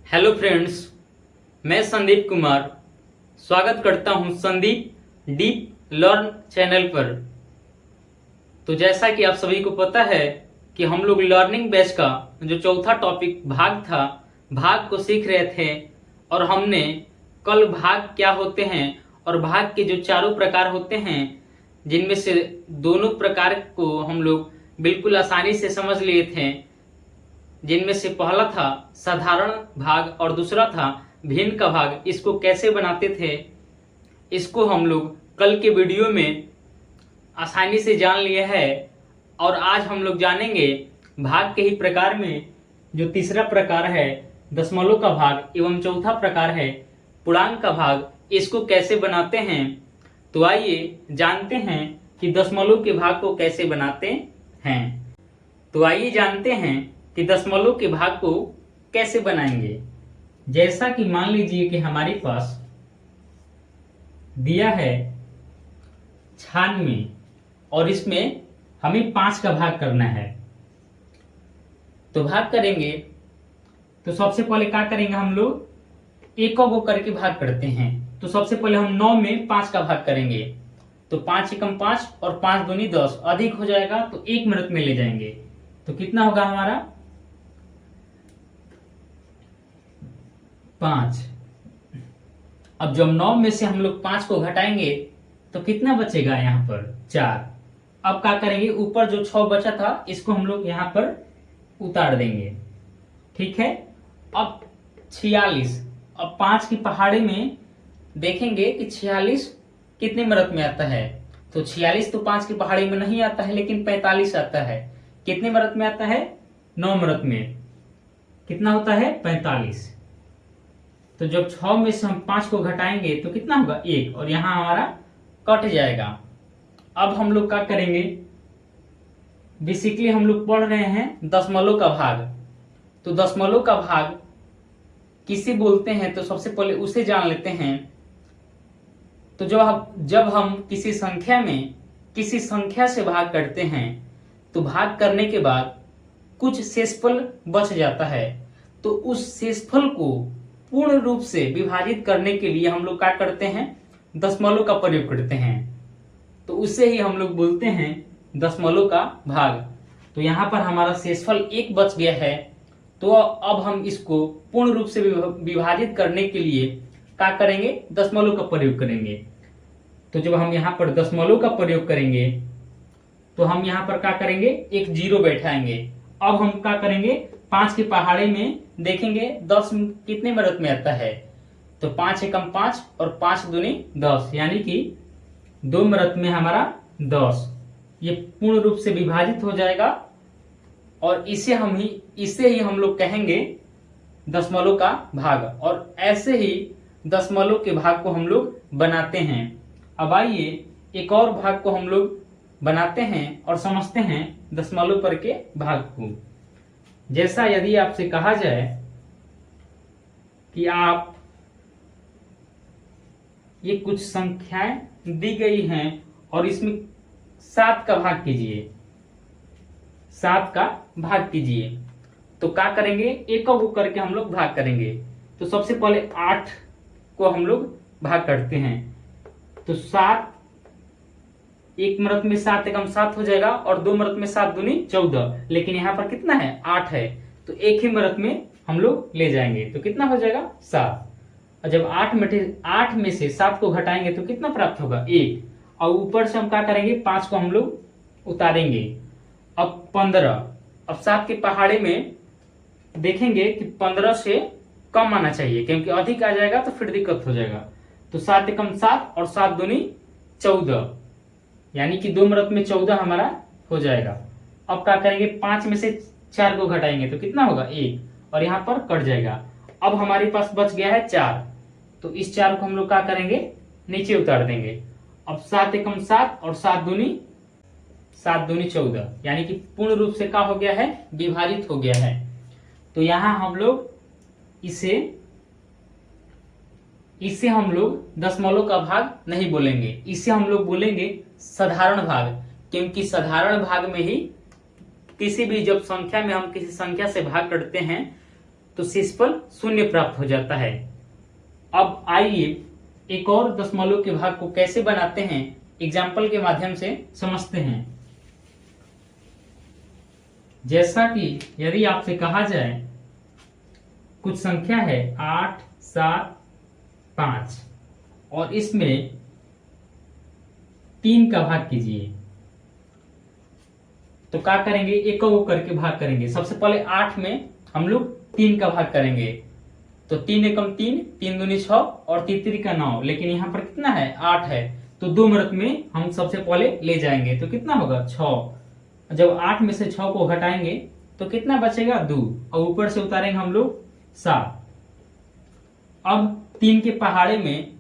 Hello friends, मैं संदीप कुमार स्वागत करता हूं संदीप डीप लर्न चैनल पर। तो जैसा कि आप सभी को पता है कि हम लोग लर्निंग बैच का जो चौथा टॉपिक भाग था, भाग को सीख रहे थे और हमने कल भाग क्या होते हैं और भाग के जो चारों प्रकार होते हैं, जिनमें से दोनों प्रकार को हम लोग बिल्कुल आसानी से समझ लिए थे, जिनमें से पहला था साधारण भाग और दूसरा था भिन्न का भाग। इसको कैसे बनाते थे, इसको हम लोग कल के वीडियो में आसानी से जान लिए हैं। और आज हम लोग जानेंगे भाग के ही प्रकार में जो तीसरा प्रकार है दशमलव का भाग एवं चौथा प्रकार है पूर्णांक का भाग, इसको कैसे बनाते हैं। तो आइए जानते हैं कि दशमलव के भाग को कैसे बनाते हैं। तो आइए जानते हैं कि दशमलव के भाग को कैसे बनाएंगे। जैसा कि मान लीजिए कि हमारे पास दिया है 96 और इसमें हमें 5 का भाग करना है। तो भाग करेंगे तो सबसे पहले क्या करेंगे, हम लोग एक को करके भाग करते हैं। तो सबसे पहले हम 9 में 5 का भाग करेंगे। तो 5 एकम 5 और 5 दूनी 10, अधिक हो जाएगा तो 1 मिनट में ले जाएंगे। तो कितना होगा हमारा 5। अब जब 9 में से हम लोग 5 को घटाएंगे तो कितना बचेगा, यहाँ पर 4। अब क्या करेंगे, ऊपर जो 6 बचा था इसको हम लोग यहाँ पर उतार देंगे। ठीक है। अब 46, अब 5 की पहाड़ी में देखेंगे कि 46 कितने मिनट में आता है। तो 46 तो 5 की पहाड़ी में नहीं आता है, लेकिन 45 आता है। कितने मिनट में आता है, 9 मिनट में। कितना होता है 45। तो जब 6 में से हम 5 को घटाएंगे तो कितना होगा 1, और यहां हमारा कट जाएगा। अब हम लोग क्या करेंगे, बेसिकली हम लोग पढ़ रहे हैं दशमलव का भाग। तो दशमलव का भाग किसे बोलते हैं, तो सबसे पहले उसे जान लेते हैं। तो जब हम किसी संख्या में किसी संख्या से भाग करते हैं तो भाग करने के बाद कुछ शेषफल बच जाता है। तो उस शेषफल को पूर्ण रूप से विभाजित करने के लिए हम लोग क्या करते हैं, दशमलव का प्रयोग करते हैं। तो उससे ही हम लोग बोलते हैं दशमलव का भाग। तो यहाँ पर हमारा शेषफल 1 बच गया है। तो अब हम इसको पूर्ण रूप से विभाजित करने के लिए क्या करेंगे, दशमलव का प्रयोग करेंगे। तो जब हम यहाँ पर दशमलव का प्रयोग करेंगे तो हम यहाँ पर क्या करेंगे, एक 0 बैठाएंगे। अब हम क्या करेंगे, 5 की पहाड़ी में देखेंगे 10 कितने मिनट में आता है। तो 5 एकम 5 और 5 दूनी 10, यानी कि 2 मिनट में हमारा 10। ये पूर्ण रूप से विभाजित हो जाएगा और इसे ही हम लोग कहेंगे दशमलव का भाग। और ऐसे ही दशमलव के भाग को हम लोग बनाते हैं। अब आइए एक और भाग को हम लोग बनाते हैं और समझते हैं दशमलव पर के भाग को। जैसा यदि आपसे कहा जाए कि आप ये कुछ संख्याएं दी गई हैं और इसमें 7 का भाग कीजिए, 7 का भाग कीजिए। तो क्या करेंगे, एक को करके हम लोग भाग करेंगे। तो सबसे पहले 8 को हम लोग भाग करते हैं। तो 7, 1 मिनट में 7 एकम 7 हो जाएगा और 2 मिनट में 7 दूनी 14, लेकिन यहाँ पर कितना है 8 है। तो एक ही मिनट में हम लोग ले जाएंगे। तो कितना हो जाएगा 7। और जब 8 में से 7 को घटाएंगे तो कितना प्राप्त होगा 1। और ऊपर से हम क्या करेंगे, 5 को हम लोग उतारेंगे। अब 15, अब 7 की पहाड़ी में देखेंगे कि 15 से कम आना चाहिए, क्योंकि अधिक आ जाएगा तो फिर दिक्कत हो जाएगा। तो 7 एकम 7 और 7 दूनी 14, यानी कि 2 मिनट में 14 हमारा हो जाएगा। अब क्या करेंगे, 5 में से 4 को घटाएंगे तो कितना होगा 1, और यहाँ पर कट जाएगा। अब हमारे पास बच गया है 4। तो इस 4 को हम लोग क्या करेंगे, नीचे उतार देंगे। अब 7 एकम 7 और 7 दूनी 14, यानी कि पूर्ण रूप से क्या हो गया है, विभाजित हो गया है। तो यहाँ हम लोग इसे हम लोग दशमलव का भाग नहीं बोलेंगे, इसे हम लोग बोलेंगे साधारण भाग। क्योंकि साधारण भाग में ही किसी भी जब संख्या में हम किसी संख्या से भाग करते हैं तो शेषफल 0 प्राप्त हो जाता है। अब आइए एक और दशमलव के भाग को कैसे बनाते हैं एग्जाम्पल के माध्यम से समझते हैं। जैसा कि यदि आपसे कहा जाए कुछ संख्या है 8, 7, 5 और इसमें 3 का भाग कीजिए, तो क्या करेंगे, एक को करके भाग करेंगे। सबसे पहले 8 में हम लोग 3 का भाग करेंगे, तो 3 एकम 3, 3 दूनी 6 और 3 का 9, लेकिन यहाँ पर कितना है 8 है, तो 2 मिनट में हम सबसे पहले ले जाएंगे, तो कितना होगा 6। जब 8 में से 6 को घटाएंगे तो कितना बचेगा 2, और ऊपर से उतारेंगे हम लोग 7। अब 3 के पहाड़े में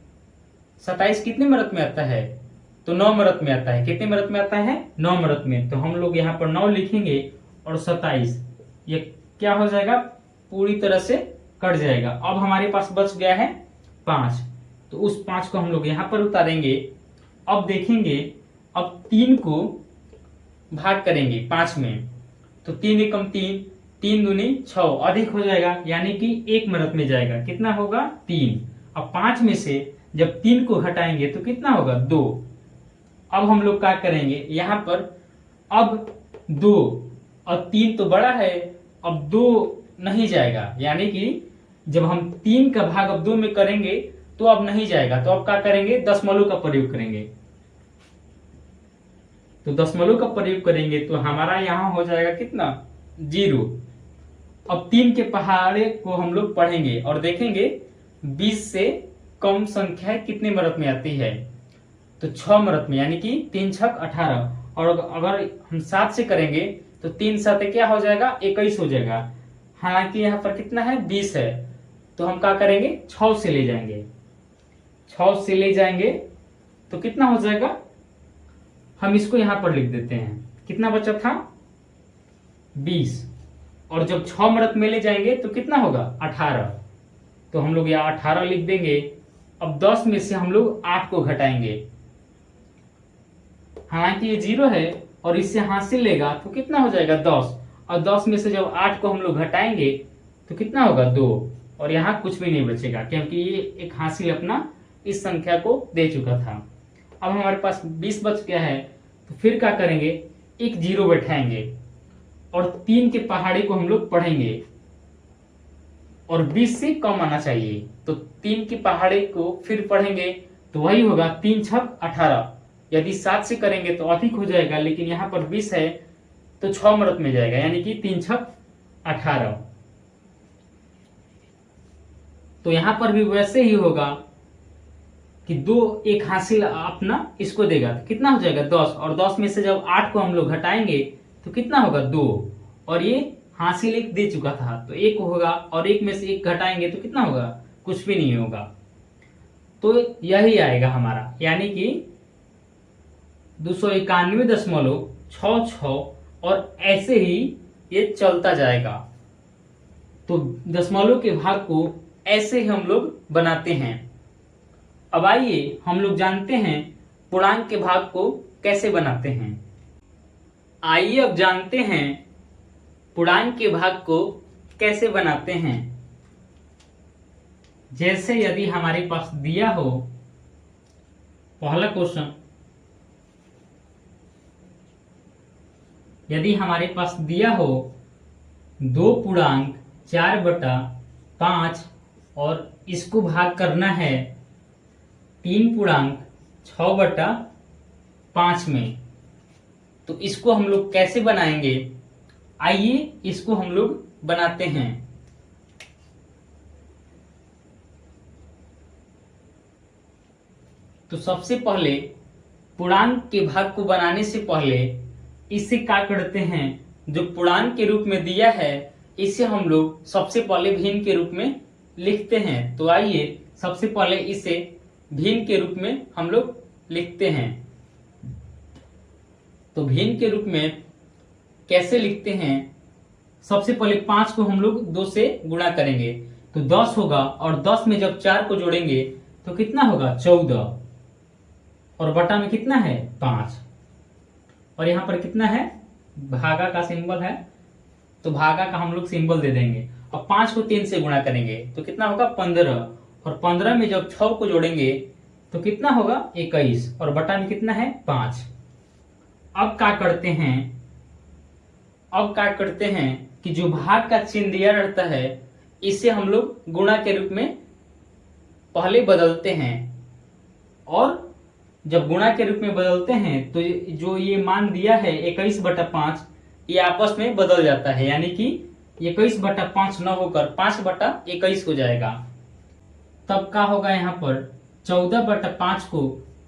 27 कितने मिनट में आता है, तो 9 मिनट में आता है। कितने मिनट में आता है 9 मिनट में, तो हम लोग यहाँ पर 9 लिखेंगे और 27 ये क्या हो जाएगा पूरी तरह से कट जाएगा। अब हमारे पास बच गया है 5, तो उस 5 को हम लोग यहाँ पर उतारेंगे। अब देखेंगे, अब 3 को भाग करेंगे 5 में, तो 3 एकम 3, 3 दूनी 6 अधिक हो जाएगा, यानी कि 1 मिनट में जाएगा। कितना होगा 3। अब 5 में से जब 3 को घटाएंगे तो कितना होगा 2। अब हम लोग क्या करेंगे यहाँ पर, अब 2 और 3 तो बड़ा है, अब 2 नहीं जाएगा, यानी कि जब हम 3 का भाग अब 2 में करेंगे तो अब नहीं जाएगा, तो अब क्या करेंगे दशमलव का प्रयोग करेंगे। तो दशमलव का प्रयोग करेंगे तो हमारा यहाँ हो जाएगा कितना 0। अब 3 के पहाड़े को हम लोग पढ़ेंगे और देखेंगे 20 से कम संख्या कितने मिनट में आती है, तो 6 मिनट में, यानी कि 3 छक 18। और अगर हम 7 से करेंगे तो 3 7 क्या हो जाएगा 21 हो जाएगा। हालांकि यहाँ पर कितना है 20 है, तो हम क्या करेंगे 6 से ले जाएंगे, 6 से ले जाएंगे तो कितना हो जाएगा, हम इसको यहाँ पर लिख देते हैं, कितना बचा था 20, और जब 6 मिनट में ले जाएंगे तो कितना होगा 18, तो हम लोग यहाँ 18 लिख देंगे। अब 10 में से हम लोग 8 को घटाएंगे, हालांकि ये 0 है और इससे हासिल लेगा तो कितना हो जाएगा 10, और 10 में से जब 8 को हम लोग घटाएंगे तो कितना होगा 2, और यहाँ कुछ भी नहीं बचेगा क्योंकि ये एक हासिल अपना इस संख्या को दे चुका था। अब हमारे पास 20 बच गया है, तो फिर क्या करेंगे एक 0 बैठाएंगे और 3 के पहाड़े को हम लोग पढ़ेंगे, और 20 से कम आना चाहिए, तो 3 के पहाड़े को फिर पढ़ेंगे तो वही होगा 3 छक 18। यदि 7 से करेंगे तो अधिक हो जाएगा, लेकिन यहाँ पर 20 है तो 6 मिनट में जाएगा, यानी कि 3 छक 18। तो यहाँ पर भी वैसे ही होगा कि 2 एक हासिल अपना इसको देगा, तो कितना हो जाएगा 10, और 10 में से जब 8 को हम लोग घटाएंगे तो कितना होगा 2, और ये हासिल 1 दे चुका था तो 1 होगा, और 1 में से 1 घटाएंगे तो कितना होगा कुछ भी नहीं होगा। तो यही आएगा हमारा, यानी कि 291.66, और ऐसे ही ये चलता जाएगा। तो दशमलव के भाग को ऐसे ही हम लोग बनाते हैं। अब आइए हम लोग जानते हैं पूर्णांक के भाग को कैसे बनाते हैं। आइए अब जानते हैं पूर्णांक के भाग को कैसे बनाते हैं। जैसे यदि हमारे पास दिया हो पहला क्वेश्चन, यदि हमारे पास दिया हो 2 पूर्णांक 4/5 और इसको भाग करना है 3 पूर्णांक 6/5 में, तो इसको हम लोग कैसे बनाएंगे, आइए इसको हम लोग बनाते हैं। तो सबसे पहले पूर्णांक के भाग को बनाने से पहले इसे क्या करते हैं, जो पूर्णांक के रूप में दिया है इसे हम लोग सबसे पहले भिन्न के रूप में लिखते हैं। तो आइए सबसे पहले इसे भिन्न के रूप में हम लोग लिखते हैं। तो भिन्न के रूप में कैसे लिखते हैं, सबसे पहले 5 को हम लोग 2 से गुणा करेंगे तो 10 होगा, और 10 में जब 4 को जोड़ेंगे तो कितना होगा 14, और बटा में कितना है 5, और यहाँ पर कितना है भागा का सिंबल है, तो भागा का हम लोग सिंबल दे देंगे। अब 5 को 3 से गुणा करेंगे तो कितना होगा 15, और 15 में जब 6 को जोड़ेंगे तो कितना होगा 21, और बटा में कितना है 5। अब क्या करते हैं कि जो भाग का चिन्ह दिया रहता है इसे हम लोग गुणा के रूप में पहले बदलते हैं, और जब गुणा के रूप में बदलते हैं तो जो ये मान दिया है 21/5 ये आपस में बदल जाता है, यानी कि 21/5 न होकर 5/21 हो जाएगा। तब क्या होगा, यहाँ पर 14/5 को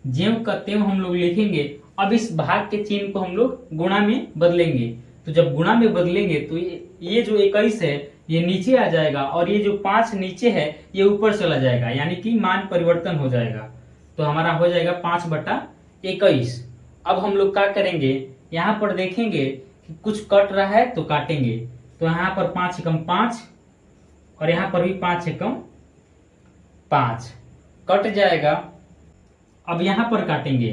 ज्यों का त्यों हम लोग लिखेंगे। अब इस भाग के चिन्ह को हम लोग गुणा में बदलेंगे, तो जब गुणा में बदलेंगे तो ये जो 21 है ये नीचे आ जाएगा, और ये जो 5 नीचे है ये ऊपर चला जाएगा, यानी कि मान परिवर्तन हो जाएगा। तो हमारा हो जाएगा 5/21। अब हम लोग क्या करेंगे, यहाँ पर देखेंगे कि कुछ कट रहा है तो काटेंगे। तो यहाँ पर 5 एकम 5, और यहाँ पर भी 5 एकम 5 कट जाएगा। अब यहाँ पर काटेंगे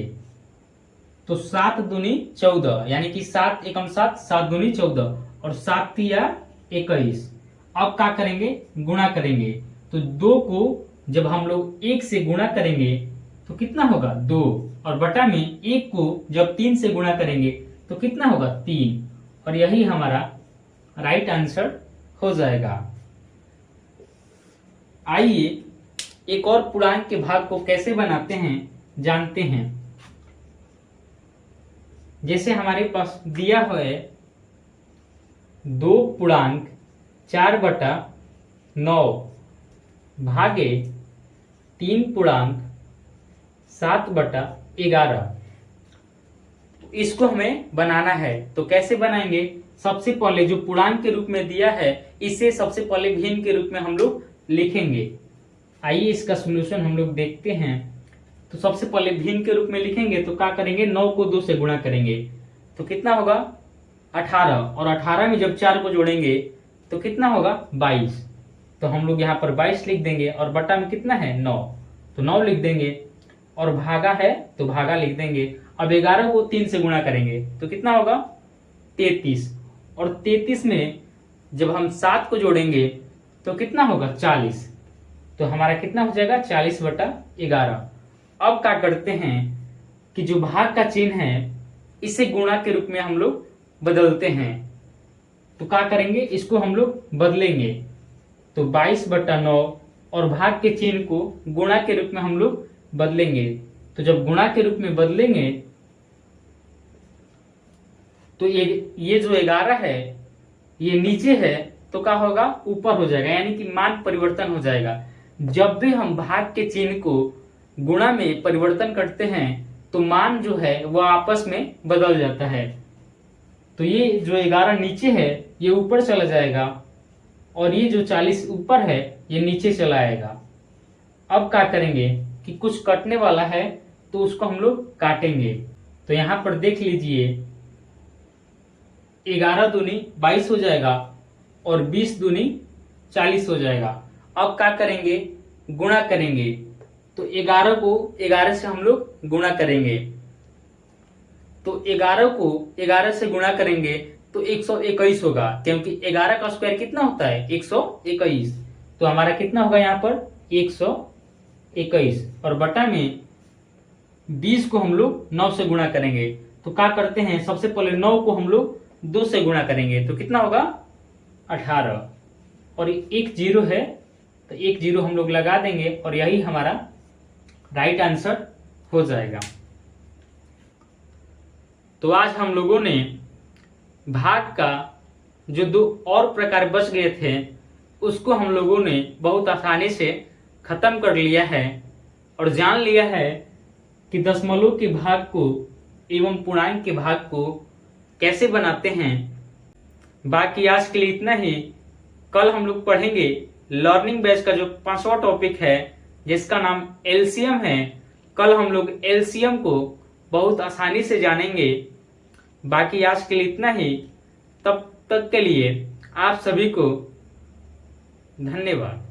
तो 7 दूनी 14, यानी कि 7 एकम 7, 7 दूनी 14, और 7 तिया 21। अब क्या करेंगे, गुणा करेंगे। तो 2 को जब हम लोग 1 से गुणा करेंगे तो कितना होगा 2, और बटा में 1 को जब 3 से गुणा करेंगे तो कितना होगा 3, और यही हमारा राइट आंसर हो जाएगा। आइए एक और पूर्णांक के भाग को कैसे बनाते हैं जानते हैं। जैसे हमारे पास दिया है 2 पूर्णांक 4/9 भागे 3 पूर्णांक 7/11। इसको हमें बनाना है, तो कैसे बनाएंगे। सबसे पहले जो पूर्णांक के रूप में दिया है इसे सबसे पहले भिन्न के रूप में हम लोग लिखेंगे। आइए इसका सॉल्यूशन हम लोग देखते हैं। तो सबसे पहले भिन्न के रूप में लिखेंगे तो क्या करेंगे, 9 को 2 से गुणा करेंगे तो कितना होगा 18, और 18 में जब 4 को जोड़ेंगे तो कितना होगा 22। तो हम लोग यहाँ पर 22 लिख देंगे, और बटा में कितना है 9, तो 9 लिख देंगे, और भागा है तो भागा लिख देंगे। अब 11 को 3 से गुणा करेंगे तो कितना होगा 33, और 33 में जब हम 7 को जोड़ेंगे तो कितना होगा 40। तो हमारा कितना हो जाएगा 40/11। अब क्या करते हैं कि जो भाग का चिन्ह है इसे गुणा के रूप में हम लोग बदलते हैं। तो क्या करेंगे, इसको हम लोग बदलेंगे। तो 22/9 और भाग के चिन्ह को गुणा के रूप में हम लोग बदलेंगे। तो जब गुणा के रूप में बदलेंगे तो ये जो 11 है ये नीचे है तो क्या होगा ऊपर हो जाएगा, यानी कि मान परिवर्तन हो जाएगा। जब भी हम भाग के चिन्ह को गुणा में परिवर्तन करते हैं तो मान जो है वो आपस में बदल जाता है। तो ये जो 11 नीचे है ये ऊपर चला जाएगा, और ये जो 40 ऊपर है ये नीचे चला आएगा। अब क्या करेंगे कि कुछ कटने वाला है तो उसको हम लोग काटेंगे। तो यहाँ पर देख लीजिए 11 दूनी 22 हो जाएगा, और 20 दूनी 40 हो जाएगा। अब क्या करेंगे, गुणा करेंगे। तो 11 को 11 से हम लोग गुणा करेंगे। तो 11 को 11 से गुणा करेंगे तो 121 होगा, क्योंकि 11 का स्क्वायर कितना होता है 121। तो हमारा कितना होगा यहाँ पर 121, और बटा में 20 को हम लोग 9 से गुणा करेंगे। तो क्या करते हैं, सबसे पहले 9 को हम लोग 2 से गुणा करेंगे तो कितना होगा 18, और एक 0 है तो एक 0 हम लोग लगा देंगे, और यही हमारा राइट आंसर हो जाएगा। तो आज हम लोगों ने भाग का जो 2 और प्रकार बच गए थे उसको हम लोगों ने बहुत आसानी से खत्म कर लिया है, और जान लिया है कि दशमलव के भाग को एवं पूर्णांक के भाग को कैसे बनाते हैं। बाकी आज के लिए इतना ही। कल हम लोग पढ़ेंगे लर्निंग बैच का जो 5वां टॉपिक है जिसका नाम एलसीएम है। कल हम लोग एलसीएम को बहुत आसानी से जानेंगे। बाकी आज के लिए इतना ही। तब तक के लिए आप सभी को धन्यवाद।